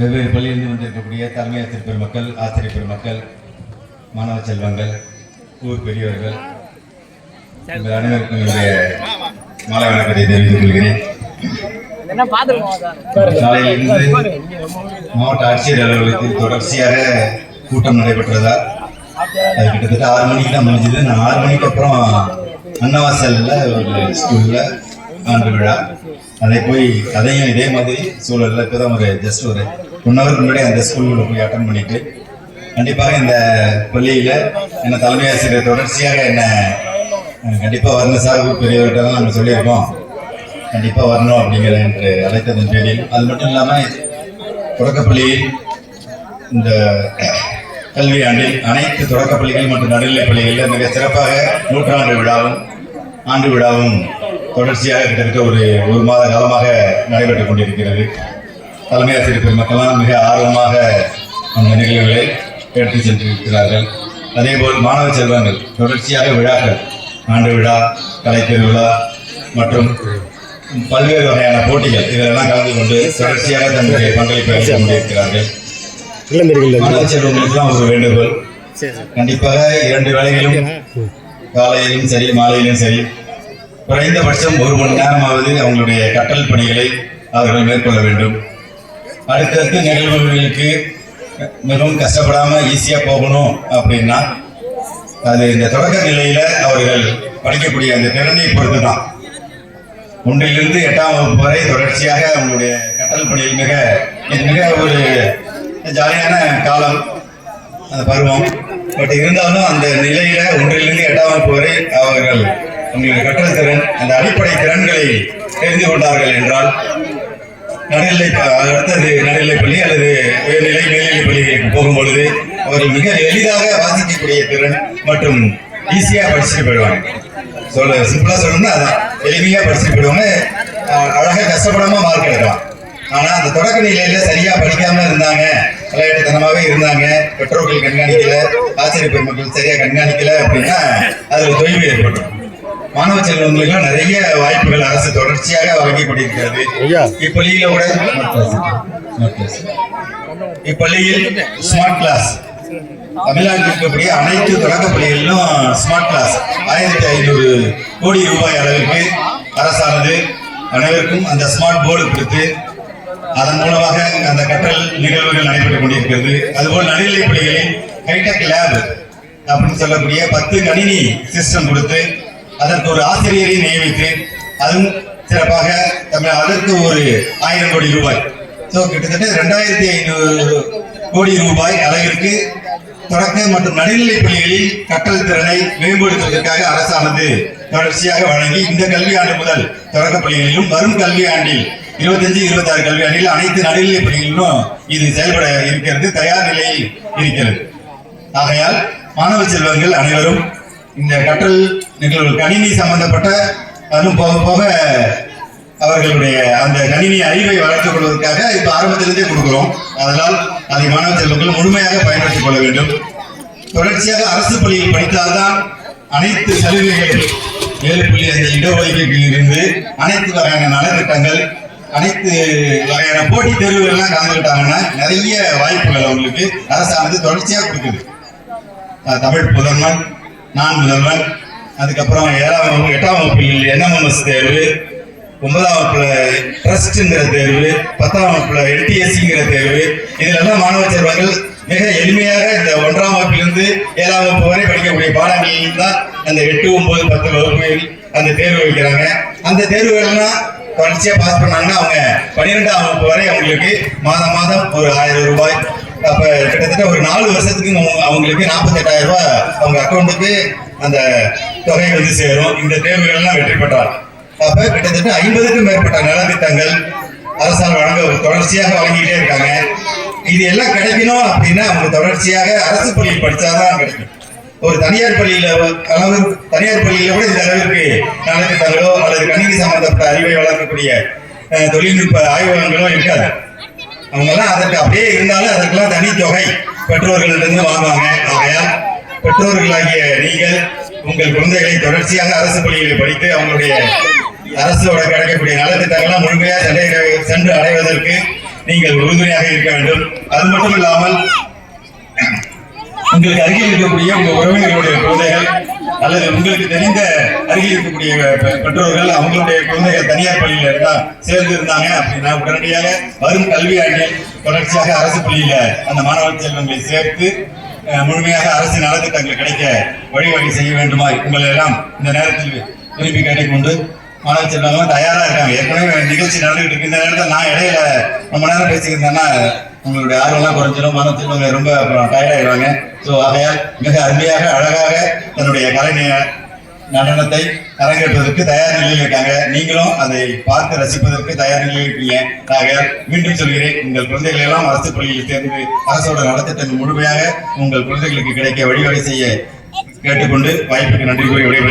வெவ்வேறு பள்ளியிலிருந்து வந்திருக்கக்கூடிய தலைமை ஆசிரியர் பெருமக்கள், ஆசிரியர் பெருமக்கள், மாணவ செல்வங்கள், ஊர் பெரியவர்கள், உங்கள் அனைவருக்கும் என்னுடைய மாலை வணக்கத்தை தெரிவித்துக் கொள்கிறேன். காலையிலிருந்து மாவட்ட ஆட்சியர் அலுவலகத்தில் தொடர்ச்சியாக கூட்டம் நடைபெற்றதா அது கிட்டத்தட்ட 6 மணிக்கு தான் முடிஞ்சது. நான் 6 மணிக்கு அப்புறம் அன்னவாசல்ல ஒரு ஸ்கூல்ல ஆண்டு விழா, அதையும் இதே மாதிரி சூழல்ல இப்போதான் ஜஸ்ட் ஒரு 1 ஹவருக்கு முன்னாடி அந்த ஸ்கூலில் போய் அட்டன் பண்ணிட்டு, கண்டிப்பாக இந்த பள்ளியில என்ன தலைமை ஆசிரியர் தொடர்ச்சியாக என்ன கண்டிப்பா வரணும் சார், பெரியவர்கிட்ட தான் நம்ம சொல்லியிருக்கோம், கண்டிப்பா வரணும் அப்படிங்கிற என்று அழைத்ததன் பேரில், அது மட்டும் இல்லாம தொடக்கப்பள்ளியில் இந்த கல்வி ஆண்டில் அனைத்து தொடக்கப்பள்ளிகள் மற்றும் நடுநிலைப் பள்ளிகளில் மிக சிறப்பாக 100ஆண்டு விழாவும் ஆண்டு விழாவும் தொடர்ச்சியாக கிட்டத்தட்ட ஒரு மாத காலமாக நடைபெற்றுக் கொண்டிருக்கிறது. தலைமை ஆசிரியர் பெருமக்கள்லாம் மிக ஆர்வமாக அந்த நிகழ்வுகளை எடுத்துச் சென்றிருக்கிறார்கள். அதேபோல் மாணவ செல்வங்கள் தொடர்ச்சியாக விழாக்கள், ஆண்டு விழா, கலை திருவிழா மற்றும் பல்வேறு வகையான போட்டிகள் இதெல்லாம் கலந்து கொண்டு தொடர்ச்சியாக தன்னுடைய பங்களிப்பை அளித்துக் கொண்டிருக்கிறார்கள். மாணவ செல்வங்களுக்கெல்லாம் ஒரு வேண்டுகோள், கண்டிப்பாக 2 வேளைகளிலும் காலையிலும் சரி மாலையிலும் சரி குறைந்தபட்சம் 1 மணி நேரமாவது அவங்களுடைய கற்றல் பணிகளை அவர்கள் மேற்கொள்ள வேண்டும். அடுத்தடுத்து நிகழ்வுகளுக்கு மிகவும் கஷ்டப்படாம ஈஸியா போகணும் அப்படின்னா அது இந்த தொடக்க நிலையில அவர்கள் படிக்கக்கூடிய அந்த திறனை பொறுத்து தான். 1லிருந்து 8ஆம் வகுப்பு வரை தொடர்ச்சியாக அவங்களுடைய கற்றல் பணியில் மிக ஒரு ஜாலியான காலம், அந்த பருவம். பட் இருந்தாலும் அந்த நிலையில 1லிருந்து 8ஆம் வகுப்பு வரை அவர்கள் உங்களுடைய கற்றல் திறன், அந்த அடிப்படை திறன்களை தெரிந்து கொண்டார்கள் என்றால் அடுத்தது நடுநிலைப் பள்ளி அல்லது உயர்நிலை மேல்நிலைப் பள்ளிகளுக்கு போகும் பொழுது அவர்கள் மிக எளிதாக வாசிக்கக்கூடிய திறன் மற்றும் ஈஸியா படிச்சுட்டு போயிடுவாங்க. சிம்பிளா சொல்லணும்னா அதான், எளிமையா படிச்சுட்டு போயிடுவாங்க, அழகா கஷ்டப்படாம மார்க் எடுக்கலாம். ஆனா அந்த தொடக்க நிலையில சரியா படிக்காம இருந்தாங்க, விளையாட்டுத்தனமாவே இருந்தாங்க, பெற்றோர்கள் கண்காணிக்கல, ஆசிரியர் பெருமக்கள் சரியா கண்காணிக்கல அப்படின்னா அதுல தொய்வு ஏற்படும். மாணவ செல்வங்களுக்கு நிறைய வாய்ப்புகள் அரசு தொடர்ச்சியாக வழங்கி கொண்டிருக்கிறது. இப்பள்ளியில் ஸ்மார்ட் கிளாஸ் தமிழ்நாட்டில் இருக்கக்கூடிய அனைத்து தொடக்க பள்ளிகளிலும் ஸ்மார்ட் கிளாஸ் 1500 கோடி ரூபாய் அளவிற்கு அரசானது அனைவருக்கும் அந்த ஸ்மார்ட் போர்டு கொடுத்து அதன் மூலமாக அந்த கற்றல் நிகழ்வுகள் நடைபெற்றுக் கொண்டிருக்கிறது. அதுபோல் நடுநிலைப் பள்ளிகளில் ஹைடெக் லேப் அப்படின்னு சொல்லக்கூடிய 10 கணினி சிஸ்டம் கொடுத்து அதற்கு ஒரு ஆசிரியரை நியமித்து அதுவும் சிறப்பாக அதற்கு ஒரு 1000 கோடி ரூபாய், கிட்டத்தட்ட 2500 கோடி ரூபாய் அளவிற்கு தொடக்க மற்றும் நடுநிலைப் பள்ளிகளில் கற்றல் திறனை மேம்படுத்துவதற்காக அரசானது தொடர்ச்சியாக வழங்கி இந்த கல்வியாண்டு முதல் தொடக்க பள்ளிகளிலும் வரும் கல்வியாண்டில் 25-26 கல்வியாண்டில் அனைத்து நடுநிலைப் பள்ளிகளிலும் இது செயல்பட இருக்கிறது, தயார் நிலையில் இருக்கிறது. ஆகையால் மாணவ செல்வங்கள் அனைவரும் இந்த கற்றல் நிகழ்வு கணினி சம்பந்தப்பட்ட அதுவும் போக போக அவர்களுடைய அந்த கணினி அறிவை வளர்த்துக் கொள்வதற்காக இப்ப ஆரம்பத்திலிருந்தே கொடுக்கிறோம். அதனால் அதை மாணவ செல்வங்கள் முழுமையாக பயன்படுத்திக் கொள்ள வேண்டும். தொடர்ச்சியாக அரசு பள்ளியில் படித்தால்தான் அனைத்து சலுகைகள் 7.5 இடஒதுக்கீட்டில் இருந்து அனைத்து வகையான நலத்திட்டங்கள், அனைத்து வகையான போட்டித் தேர்வுகள் எல்லாம் கலந்துக்கிட்டாங்கன்னா நிறைய வாய்ப்புகள் அவங்களுக்கு அரசானது தொடர்ச்சியாக கொடுக்குது. தமிழ் முதல்வன், நான் முதல்வன், அதுக்கப்புறம் 8ஆம் வகுப்பில் NMMS தேர்வு, 9ஆம் வகுப்புல ட்ரஸ்ட்ங்கிற தேர்வு, 10ஆம் வகுப்புல NTSCங்கிற தேர்வு, இதிலெல்லாம் மாணவ செல்வங்கள் மிக எளிமையாக இந்த 1ஆம் வகுப்பிலிருந்து 7ஆம் வகுப்பு வரை படிக்கக்கூடிய பாடங்களில் தான் அந்த 8, 9, 10 வகுப்புகளில் அந்த தேர்வு வைக்கிறாங்க. அந்த தேர்வுகள்லாம் தொடர்ச்சியா பாஸ் பண்ணாங்கன்னா அவங்க 12ஆம் வகுப்பு வரை அவங்களுக்கு மாதம் ஒரு 1000 ரூபாய், அப்ப கிட்டத்தட்ட ஒரு 4 வருஷத்துக்கு அவங்களுக்கு 48,000 ரூபாய் அவங்க அக்கௌண்ட்டுக்கு அந்த தொகை வந்து சேரும். இந்த தேர்வுகள்லாம் வெற்றி பெற்றார். அப்ப கிட்டத்தட்ட 50க்கும் மேற்பட்ட நலத்திட்டங்கள் அரசால் தொடர்ச்சியாக வழங்கிட்டே இருக்காங்க. இது எல்லாம் கிடைக்கணும் அப்படின்னா அவங்க தொடர்ச்சியாக அரசு பள்ளியில் படிச்சாதான் கிடைக்கும். ஒரு தனியார் பள்ளியில கூட இந்த அளவிற்கு நலத்திட்டங்களோ அல்லது கணினி சம்பந்தப்பட்ட அறிவை வளர்க்கக்கூடிய தொழில்நுட்ப ஆய்வகங்களோ இருக்காது. அவங்க எல்லாம் அதற்கு அப்படியே இருந்தாலும் அதற்கெல்லாம் தனி தொகை பெற்றோர்களிடம் வாங்குவாங்க. ஆகையால் பெற்றோர்களாகிய நீங்கள் உங்கள் குழந்தைகளை தொடர்ச்சியாக அரசு பள்ளிகளில் படித்து அவங்களுடைய அரசோட கிடைக்கக்கூடிய நலத்திட்டங்கள்லாம் முழுமையாக சென்று அடைவதற்கு நீங்கள் உறுதுணையாக இருக்க வேண்டும். அது மட்டும் இல்லாமல் உங்களுக்கு அருகில் இருக்கக்கூடிய உங்க உறவினர்களுடைய குழந்தைகள் அல்லது உங்களுக்கு தெரிந்த அருகில் இருக்கக்கூடிய பெற்றோர்கள் அவங்களுடைய குழந்தைகள் தனியார் பள்ளியில இருந்தா சேர்ந்து இருந்தாங்க அப்படின்னா உடனடியாக வரும் கல்வி ஆண்டில் தொடர்ச்சியாக அரசு பள்ளியில அந்த மாணவ செல்வங்களை சேர்த்து முழுமையாக அரசு நலத்திட்டங்கள் கிடைக்க வழிவகை செய்ய வேண்டுமாய் உங்களை எல்லாம் இந்த நேரத்தில் விரும்பி கேட்டுக்கொண்டு மாணவ செல்வங்களும் தயாரா இருக்காங்க. ஏற்கனவே நிகழ்ச்சி நடந்துகிட்டு இருக்கு. இந்த நேரத்தில் நான் இடையில ரொம்ப நேரம் பேசிக்கிறேன்னா உங்களுடைய ஆர்வம்லாம் குறைஞ்சிடும். மாணவ செல்வங்க ரொம்ப டயர்டாயிடுவாங்க. ஸோ ஆகையால் மிக அருமையாக அழகாக தன்னுடைய கலை நடனத்தை அரங்கேற்பதற்கு தயார் நிலையில் இருக்காங்க. நீங்களும் அதை பார்த்து ரசிப்பதற்கு தயார் நிலையில் இருக்கீங்க. ஆகையால் மீண்டும் சொல்கிறேன், உங்கள் குழந்தைகள் எல்லாம் அரசு பள்ளியில் சேர்ந்து அரசோட நலத்திட்டங்கள் முழுமையாக உங்கள் குழந்தைகளுக்கு கிடைக்க வழிவகை செய்ய கேட்டுக்கொண்டு வாய்ப்புக்கு நன்றி கூறி விடைபெறுகிறேன்.